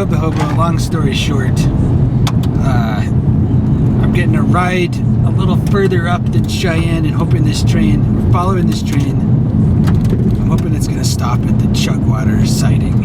Stobe, Hobo. Long story short, I'm getting a ride a little further up than Cheyenne and hoping we're following this train. I'm hoping it's going to stop at the Chugwater siding.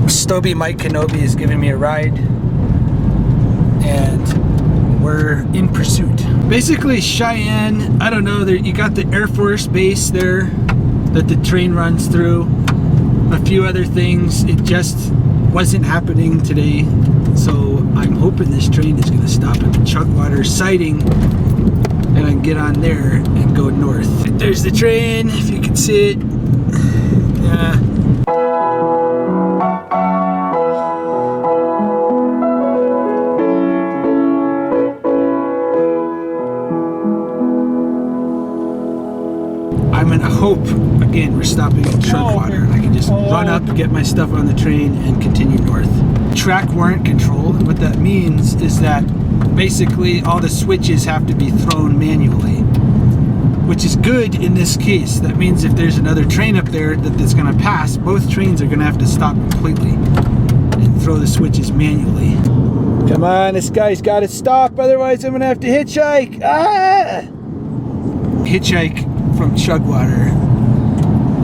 Stobe Mike Kenobi is giving me a ride, and we're in pursuit. Basically, Cheyenne, I don't know, you got the Air Force Base there that the train runs through. A few other things. It just wasn't happening today, so I'm hoping this train is going to stop at the Chugwater siding and I can get on there and go north. There's the train, if you can see it. Yeah. I'm gonna hope, again, we're stopping at Chugwater and I can just run up, get my stuff on the train and continue north. Track warrant control, what that means is that basically all the switches have to be thrown manually, which is good in this case. That means if there's another train up there that's gonna pass, both trains are gonna have to stop completely and throw the switches manually. Come on, this guy's gotta stop, otherwise I'm gonna have to hitchhike. Ah! Hitchhike from Chugwater,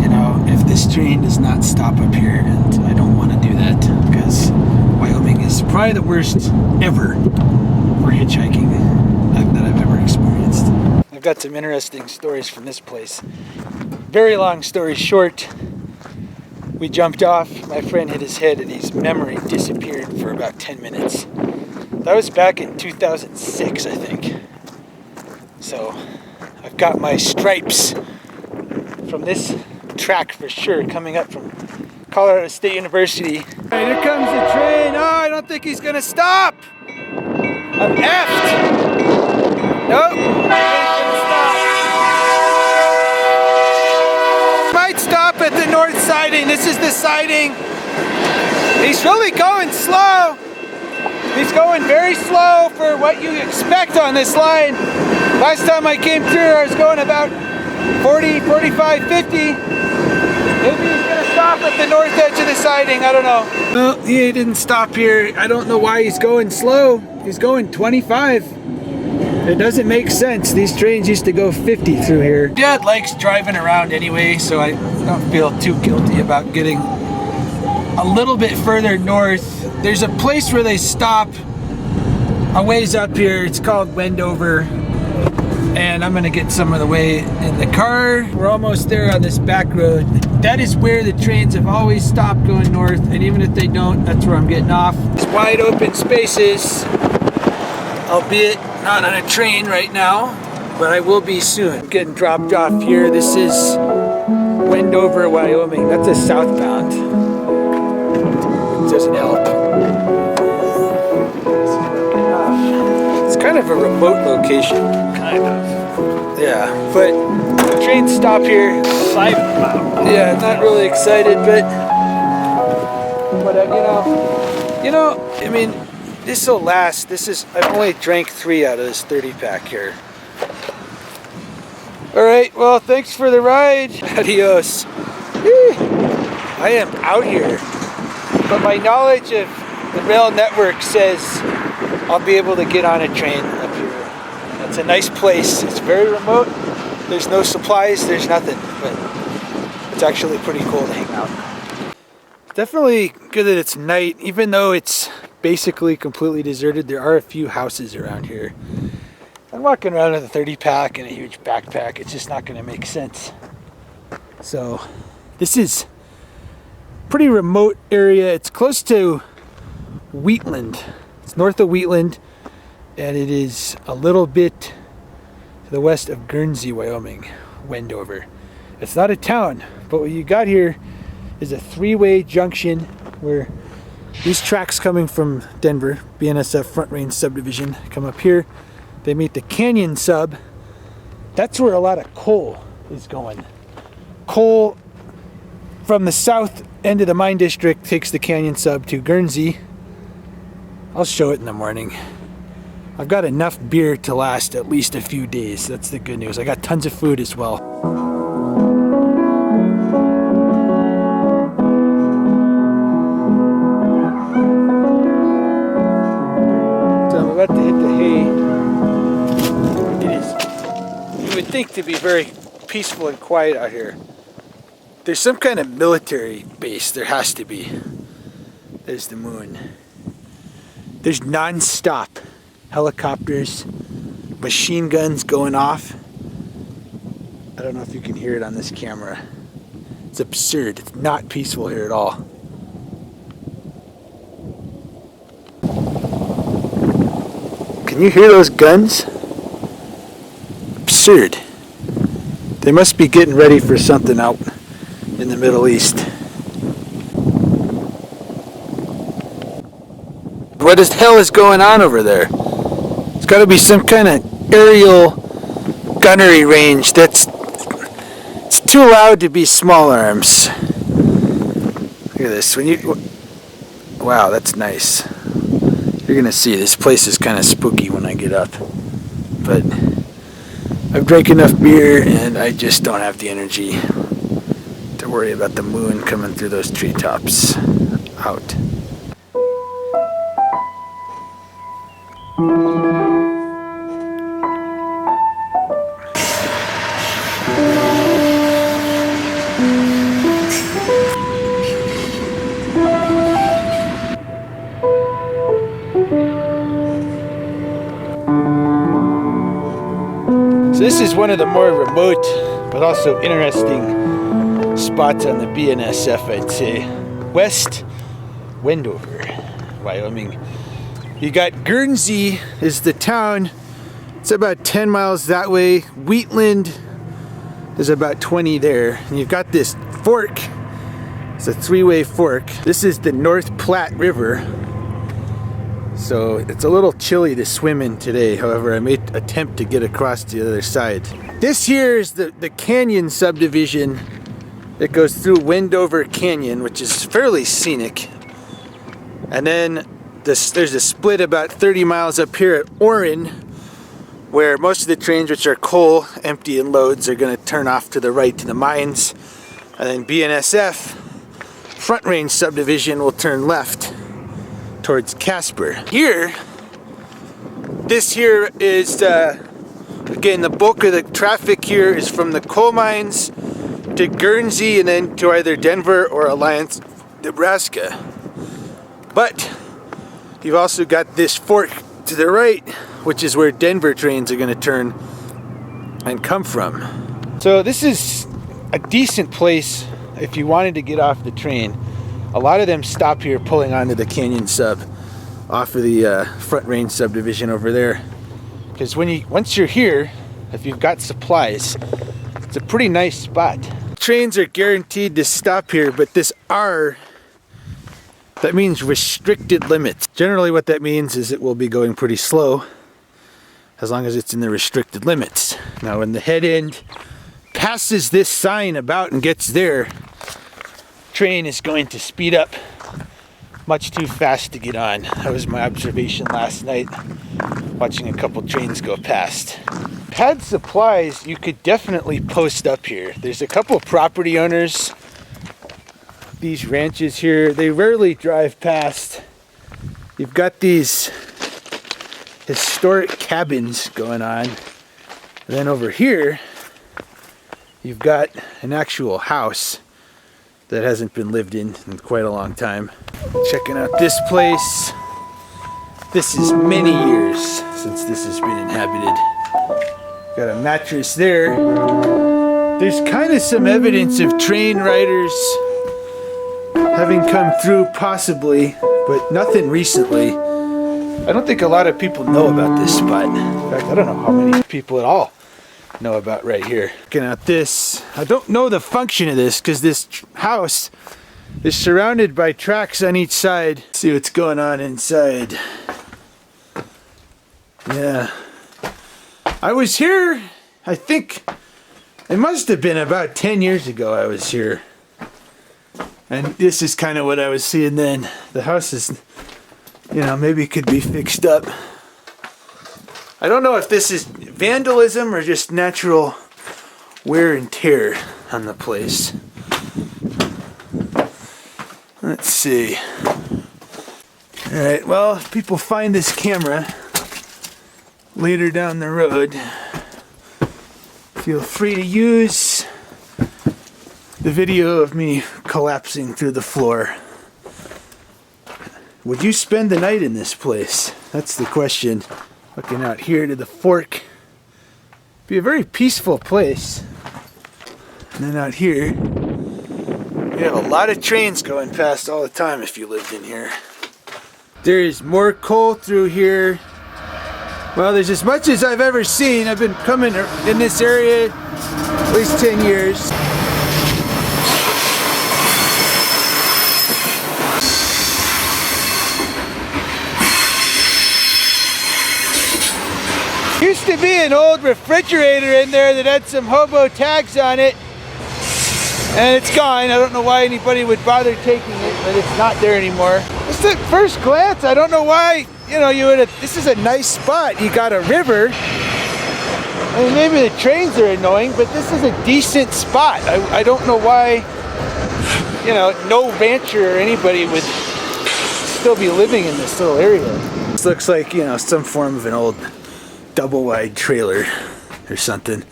you know, if this train does not stop up here, and I don't want to do that because Wyoming is probably the worst ever for hitchhiking that I've ever experienced. I've got some interesting stories from this place. Very long story short, we jumped off, my friend hit his head and his memory disappeared for about 10 minutes. That was back in 2006, I think. So I've got my stripes from this track for sure coming up from Colorado State University. Right, here comes the train. Oh, I don't think he's gonna stop. I'm effed. Nope, he ain't gonna stop. Might stop at the north siding. This is the siding. He's really going slow. He's going very slow for what you expect on this line. Last time I came through, I was going about 40, 45, 50. Maybe he's gonna stop at the north edge of the siding, I don't know. Well, he didn't stop here. I don't know why he's going slow. He's going 25. It doesn't make sense. These trains used to go 50 through here. Dad likes driving around anyway, so I don't feel too guilty about getting a little bit further north. There's a place where they stop a ways up here. It's called Wendover, and I'm gonna get some of the way in the car. We're almost there on this back road. That is where the trains have always stopped going north, and even if they don't, that's where I'm getting off. It's wide open spaces, albeit not on a train right now, but I will be soon. I'm getting dropped off here. This is Wendover, Wyoming. That's a southbound. It doesn't help. It's kind of a remote location. Kind of. Yeah, but the trains stop here. 5 miles. Yeah, not really excited, but I mean, this will last. I've only drank 3 out of this 30 pack here. All right, well, thanks for the ride. Adios. I am out here, but my knowledge of the rail network says I'll be able to get on a train up here. It's a nice place. It's very remote. There's no supplies, there's nothing, but it's actually pretty cool to hang out. Definitely good that it's night, even though it's basically completely deserted. There are a few houses around here. I'm walking around with a 30 pack and a huge backpack. It's just not going to make sense. So this is a pretty remote area. It's close to Wheatland. It's north of Wheatland, and it is a little bit to the west of Guernsey, Wyoming, Wendover. It's not a town, but what you got here is a 3-way junction where these tracks coming from Denver, BNSF Front Range Subdivision, come up here. They meet the Canyon Sub. That's where a lot of coal is going. Coal from the south end of the mine district takes the Canyon Sub to Guernsey. I'll show it in the morning. I've got enough beer to last at least a few days. That's the good news. I got tons of food as well. you would think to be very peaceful and quiet out here. There's some kind of military base. There has to be. There's the moon. There's non-stop helicopters, machine guns going off. I don't know if you can hear it on this camera. It's absurd. It's not peaceful here at all. Can you hear those guns? Absurd. They must be getting ready for something out in the Middle East. What the hell is going on over there? It's got to be some kind of aerial gunnery range that's too loud to be small arms. Look at this. Wow, that's nice. You're gonna see this place is kind of spooky when I get up, but I've drank enough beer and I just don't have the energy to worry about the moon coming through those treetops. Out. So this is one of the more remote but also interesting spots on the BNSF, I'd say. West Wendover, Wyoming. You got Guernsey is the town. It's about 10 miles that way. Wheatland is about 20 there. And you've got this fork. It's a three-way fork. This is the North Platte River. So it's a little chilly to swim in today. However, I may attempt to get across to the other side. This here is the canyon subdivision that goes through Wendover Canyon, which is fairly scenic. And then there's a split about 30 miles up here at Orrin, where most of the trains, which are coal, empty and loads, are going to turn off to the right to the mines. And then BNSF Front Range subdivision will turn left towards Casper. This here is, again, the bulk of the traffic here is from the coal mines to Guernsey and then to either Denver or Alliance, Nebraska. But you've also got this fork to the right, which is where Denver trains are going to turn and come from. So this is a decent place if you wanted to get off the train. A lot of them stop here pulling onto the canyon sub off of the Front Range subdivision over there. Because once you're here, if you've got supplies, it's a pretty nice spot. Trains are guaranteed to stop here, but this R, that means restricted limits. Generally what that means is it will be going pretty slow as long as it's in the restricted limits. Now when the head end passes this sign about and gets there, train is going to speed up much too fast to get on. That was my observation last night, watching a couple trains go past. Had supplies, you could definitely post up here. There's a couple property owners. These ranches here, they rarely drive past. You've got these historic cabins going on. And then over here, you've got an actual house that hasn't been lived in quite a long time. Checking out this place. This is many years since this has been inhabited. Got a mattress there. There's kind of some evidence of train riders having come through possibly, but nothing recently. I don't think a lot of people know about this spot. In fact, I don't know how many people at all know about right here. Checking out this. I don't know the function of this because this house is surrounded by tracks on each side. Let's see what's going on inside. Yeah. I was here, I think, it must have been about 10 years ago I was here. And this is kind of what I was seeing then. The house is, maybe could be fixed up. I don't know if this is vandalism or just natural wear and tear on the place. Let's see. Alright, well, if people find this camera later down the road, Feel free to use the video of me collapsing through the floor. Would you spend the night in this place? That's the question. Looking out here to the fork. Be a very peaceful place. And then out here, you have a lot of trains going past all the time if you lived in here. There's more coal through here. Well, there's as much as I've ever seen. I've been coming in this area at least 10 years. Used to be an old refrigerator in there that had some Hobo tags on it, and it's gone. I don't know why anybody would bother taking it, but it's not there anymore. Just at first glance, I don't know why, you know, this is a nice spot. You got a river. I mean, maybe the trains are annoying, but this is a decent spot. I don't know why, you know, no rancher or anybody would still be living in this little area. This looks like, you know, some form of an old double wide trailer or something,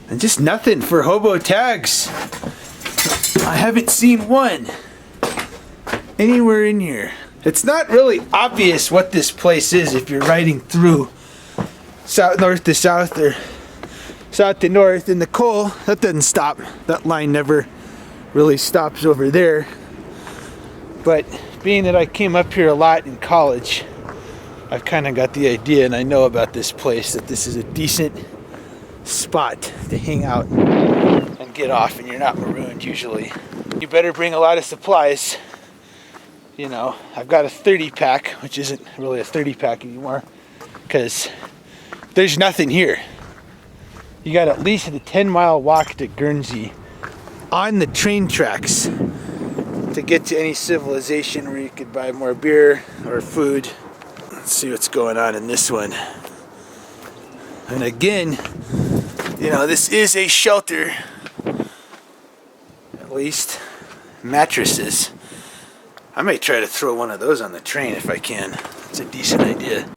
and just nothing for Hobo tags. I haven't seen one anywhere in here. It's not really obvious what this place is if you're riding through north to south or south to north. And the coal, that doesn't stop. That line never really stops over there. But being that I came up here a lot in college, I've kind of got the idea, and I know about this place, that this is a decent spot to hang out and get off, and you're not marooned usually. You better bring a lot of supplies. You know, I've got a 30 pack, which isn't really a 30 pack anymore, because there's nothing here. You got at least a 10-mile walk to Guernsey on the train tracks to get to any civilization where you could buy more beer or food. Let's see what's going on in this one. And again, you know, this is a shelter. At least mattresses. I might try to throw one of those on the train if I can. It's a decent idea.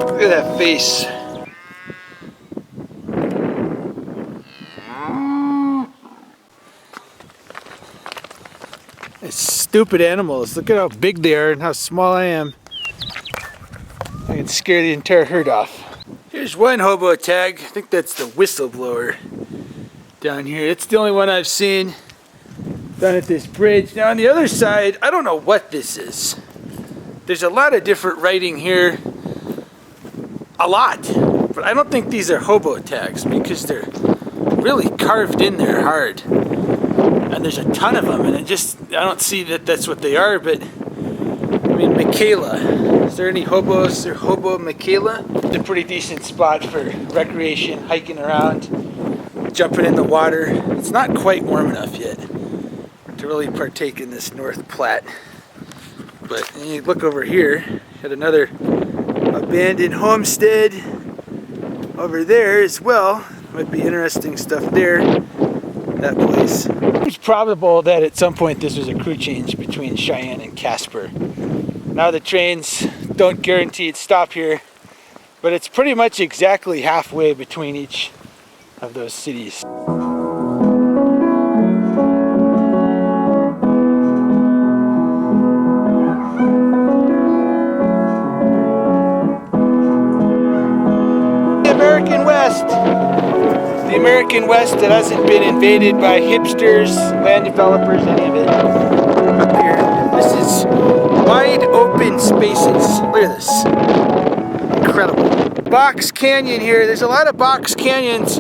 Look at that face. It's stupid animals. Look at how big they are and how small I am. I can scare the entire herd off. Here's one Hobo tag. I think that's the whistleblower down here. It's the only one I've seen down at this bridge. Now on the other side, I don't know what this is. There's a lot of different writing here. A lot, but I don't think these are Hobo tags because they're really carved in there hard, and there's a ton of them, and I don't see that that's what they are. But I mean, Michaela, is there any hobos or Hobo Michaela? It's a pretty decent spot for recreation, hiking around, jumping in the water. It's not quite warm enough yet to really partake in this North Platte, but you look over here at another abandoned homestead over there as well. Might be interesting stuff there. That place. It's probable that at some point this was a crew change between Cheyenne and Casper. Now the trains don't guaranteed stop here, but it's pretty much exactly halfway between each of those cities. American West. The American West that hasn't been invaded by hipsters, land developers, any of it. Up here, this is wide open spaces. Look at this. Incredible. Box Canyon here. There's a lot of box canyons.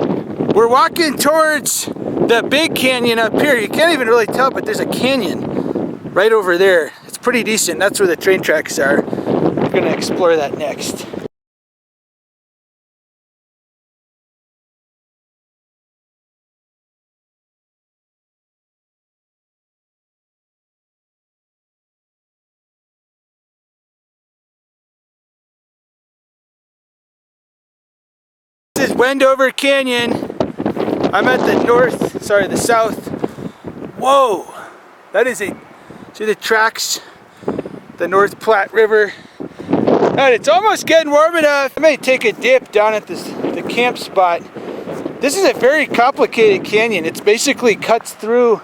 We're walking towards the big canyon up here. You can't even really tell, but there's a canyon right over there. It's pretty decent. That's where the train tracks are. We're going to explore that next. is Wendover Canyon. I'm at the south. Whoa, that is see the tracks, the North Platte River. And it's almost getting warm enough. I may take a dip down at the camp spot. This is a very complicated canyon. It's basically cuts through,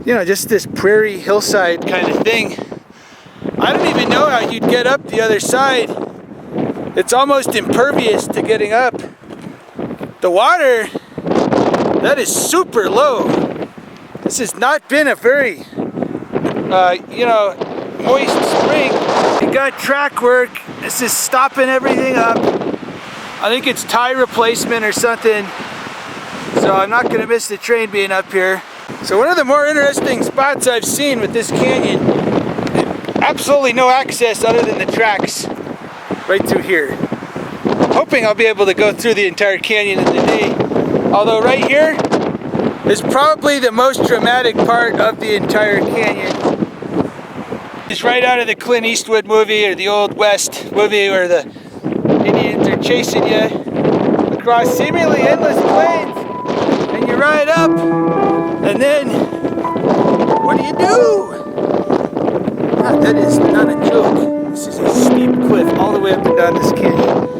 you know, just this prairie hillside kind of thing. I don't even know how you'd get up the other side. It's almost impervious to getting up. The water, that is super low. This has not been a very, you know, moist spring. We got track work. This is stopping everything up. I think it's tire replacement or something. So I'm not gonna miss the train being up here. So one of the more interesting spots I've seen with this canyon, absolutely no access other than the tracks right through here. I'm hoping I'll be able to go through the entire canyon in the day. Although right here is probably the most dramatic part of the entire canyon. It's right out of the Clint Eastwood movie or the Old West movie where the Indians are chasing you across seemingly endless plains and you ride up and then what do? God, that is not a joke. This is a steep cliff all the way up and down this canyon.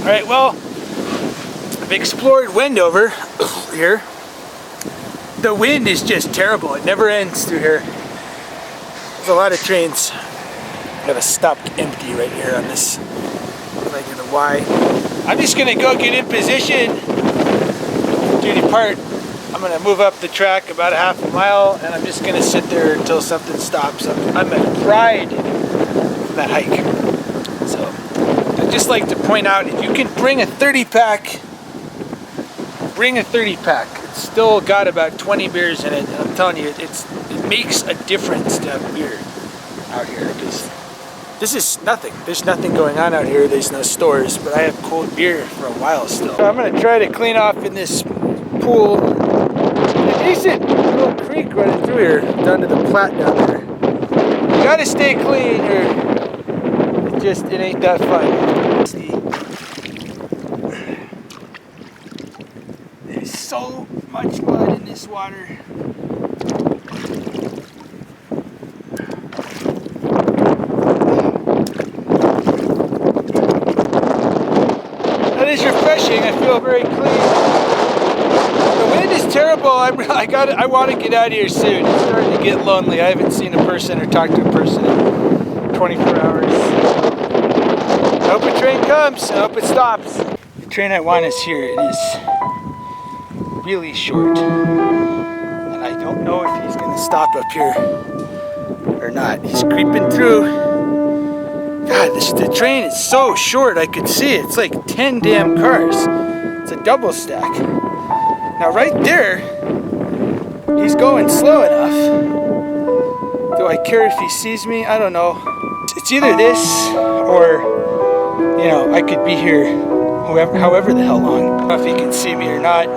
Alright, well, I've explored Wendover here. The wind is just terrible. It never ends through here. There's a lot of trains. Got a stopped empty right here on this leg of the Y. I'm just gonna go get in position to depart. I'm gonna move up the track about a half a mile and I'm just gonna sit there until something stops. I'm a pride of that hike. So I'd just like to point out, if you can bring a 30 pack, bring a 30 pack. It's still got about 20 beers in it. And I'm telling you, it makes a difference to have beer out here because this is nothing. There's nothing going on out here. There's no stores, but I have cold beer for a while still. So I'm gonna try to clean off in this pool. A decent little creek running through here, down to the Platte down there. You gotta stay clean or it ain't that fun. See, there's so much mud in this water. That is refreshing. I feel very clean. The wind is terrible. I want to get out of here soon. It's starting to get lonely. I haven't seen a person or talked to a person in 24 hours. I hope a train comes. I hope it stops. The train I want is here. It is really short. And I don't know if he's going to stop up here or not. He's creeping through. God, the train is so short. I could see it. It's like 10 damn cars. It's a double stack. Now right there, he's going slow enough. Do I care if he sees me? I don't know. It's either this or, you know, I could be here however the hell long. I don't know if he can see me or not.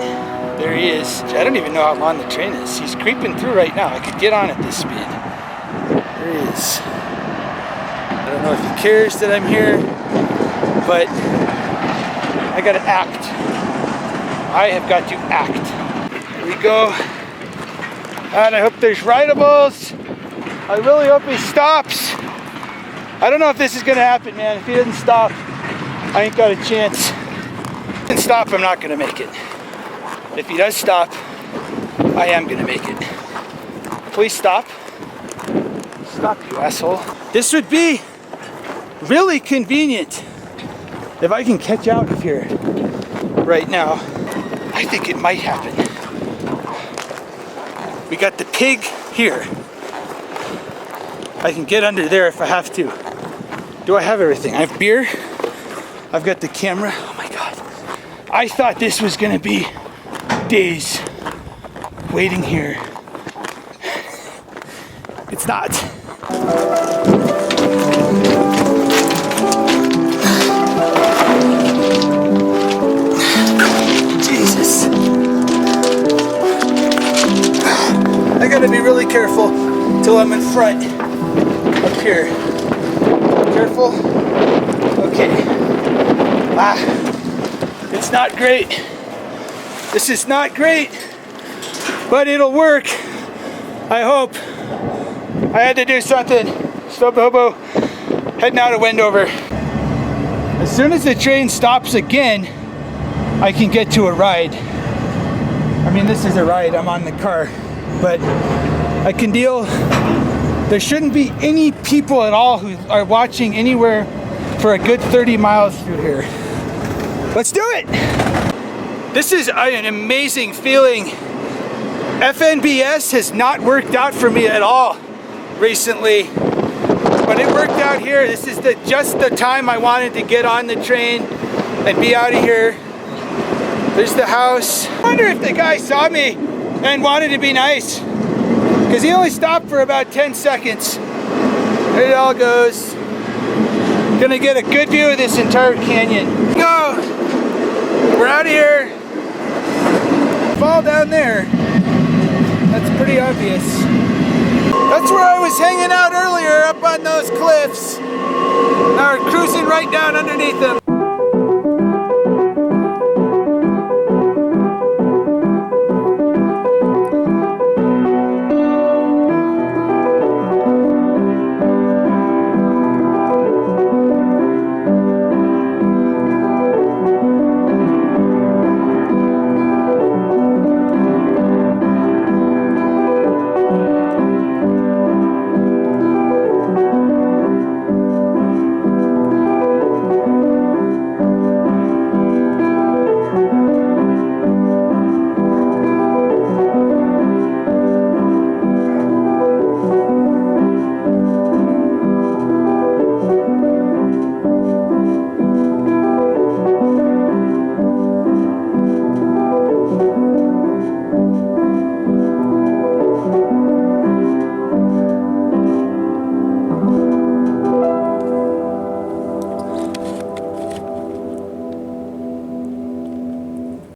There he is. I don't even know how long the train is. He's creeping through right now. I could get on at this speed. There he is. I don't know if he cares that I'm here, but I gotta act. I have got to act. Here we go. And I hope there's rideables. I really hope he stops. I don't know if this is gonna happen, man. If he doesn't stop, I ain't got a chance. If he doesn't stop, I'm not gonna make it. If he does stop, I am gonna make it. Please stop. Stop, you asshole. This would be really convenient if I can catch out of here right now. I think it might happen. We got the pig here. I can get under there if I have to. Do I have everything? I have beer. I've got the camera. Oh my God. I thought this was gonna be days waiting here. It's not. Jesus. I gotta be really careful till I'm in front up here. Careful. Okay. It's not great. This is not great, but it'll work. I hope. I had to do something. Stobe Hobo heading out of Wendover. As soon as the train stops again, I can get to a ride. I mean, this is a ride. I'm on the car, but I can deal. There shouldn't be any people at all who are watching anywhere for a good 30 miles through here. Let's do it. This is an amazing feeling. FNBS has not worked out for me at all recently, but it worked out here. This is just the time I wanted to get on the train and be out of here. There's the house. I wonder if the guy saw me and wanted to be nice, because he only stopped for about 10 seconds. There it all goes. Gonna get a good view of this entire canyon. Go! We're out of here. Fall down there. That's pretty obvious. That's where I was hanging out earlier, up on those cliffs. Now we're cruising right down underneath them.